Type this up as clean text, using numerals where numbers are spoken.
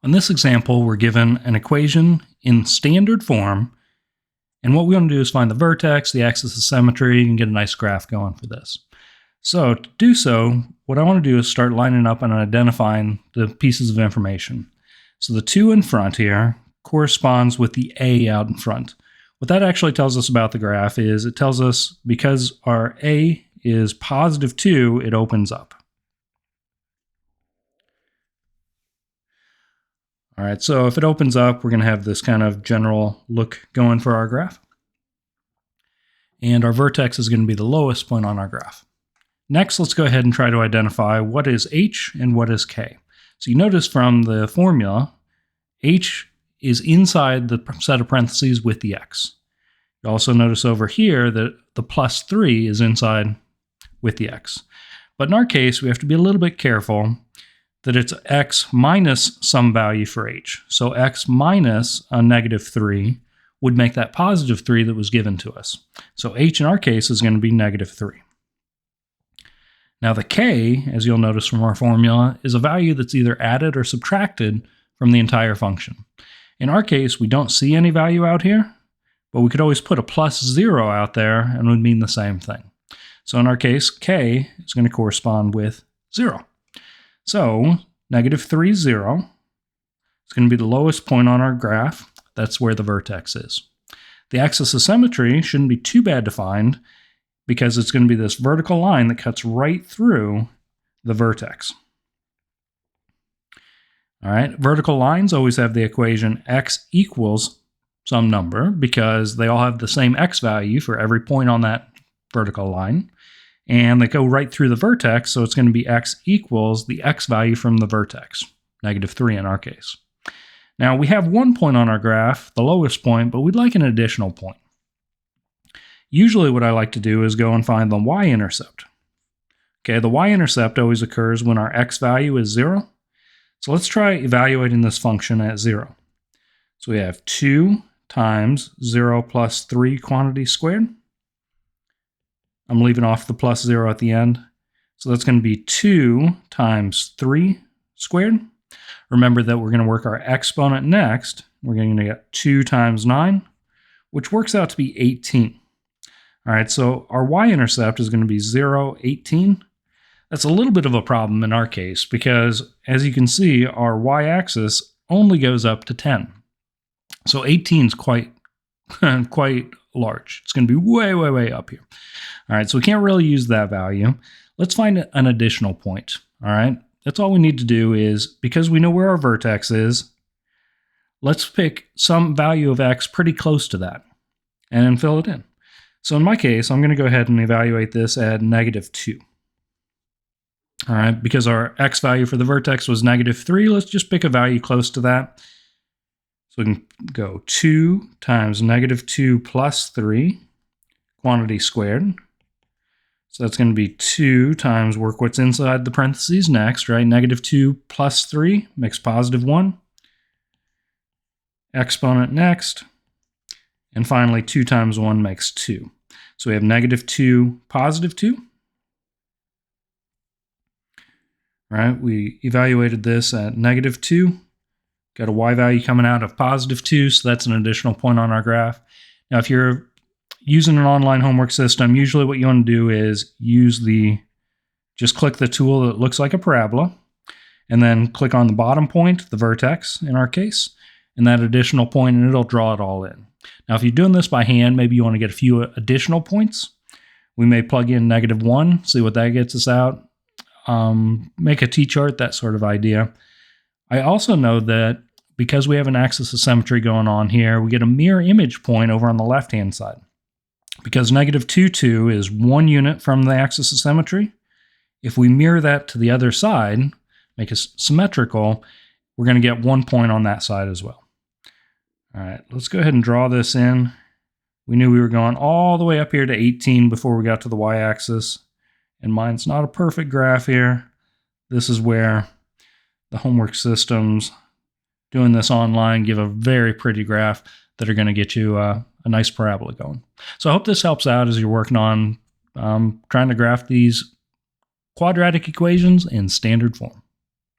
In this example, we're given an equation in standard form, and what we want to do is find the vertex, the axis of symmetry, and get a nice graph going for this. So to do so, what I want to do is start lining up and identifying the pieces of information. So the 2 in front here corresponds with the A out in front. What that actually tells us about the graph is it tells us because our A is positive 2, it opens up. All right, so if it opens up, we're going to have this kind of general look going for our graph. And our vertex is going to be the lowest point on our graph. Next, let's go ahead and try to identify what is h and what is k. So you notice from the formula, h is inside the set of parentheses with the x. You also notice over here that the plus 3 is inside with the x. But in our case, we have to be a little bit careful that it's x minus some value for h. So x minus a negative 3 would make that positive 3 that was given to us. So h in our case is going to be negative 3. Now the k, as you'll notice from our formula, is a value that's either added or subtracted from the entire function. In our case, we don't see any value out here, but we could always put a plus 0 out there and it would mean the same thing. So in our case, k is going to correspond with 0. So negative 3, 0. It's going to be the lowest point on our graph. That's where the vertex is. The axis of symmetry shouldn't be too bad to find because it's going to be this vertical line that cuts right through the vertex. All right, vertical lines always have the equation x equals some number because they all have the same x value for every point on that vertical line. And they go right through the vertex, so it's going to be x equals the x value from the vertex, negative 3 in our case. Now, we have one point on our graph, the lowest point, but we'd like an additional point. Usually what I like to do is go and find the y-intercept. Okay, the y-intercept always occurs when our x value is 0. So let's try evaluating this function at 0. So we have 2 times 0 plus 3 quantity squared. I'm leaving off the plus 0 at the end. So that's going to be 2 times 3 squared. Remember that we're going to work our exponent next. We're going to get 2 times 9, which works out to be 18. All right, so our y-intercept is going to be 0, 18. That's a little bit of a problem in our case because, as you can see, our y-axis only goes up to 10. So 18 is quite large. It's going to be way, way, way up here. All right, so we can't really use that value. Let's find an additional point. All right, that's all we need to do is, because we know where our vertex is, let's pick some value of x pretty close to that and then fill it in. So in my case, I'm going to go ahead and evaluate this at negative 2. All right, because our x value for the vertex was negative 3, let's just pick a value close to that. So we can go 2 times negative 2 plus 3, quantity squared. So that's going to be 2 times work what's inside the parentheses next, right? Negative 2 plus 3 makes positive 1. Exponent next. And finally, 2 times 1 makes 2. So we have negative 2, positive 2. All right, we evaluated this at negative 2. Got a y value coming out of positive 2, so that's an additional point on our graph. Now, if you're using an online homework system, usually what you want to do is just click the tool that looks like a parabola, and then click on the bottom point, the vertex in our case, and that additional point, and it'll draw it all in. Now, if you're doing this by hand, maybe you want to get a few additional points. We may plug in negative 1, see what that gets us out, make a t-chart, that sort of idea. I also know that because we have an axis of symmetry going on here, we get a mirror image point over on the left-hand side. Because negative 2, 2 is 1 unit from the axis of symmetry. If we mirror that to the other side, make it symmetrical, we're going to get 1 point on that side as well. All right, let's go ahead and draw this in. We knew we were going all the way up here to 18 before we got to the y-axis. And mine's not a perfect graph here. This is where the homework systems doing this online give a very pretty graph that are going to get you a nice parabola going. So I hope this helps out as you're working on trying to graph these quadratic equations in standard form.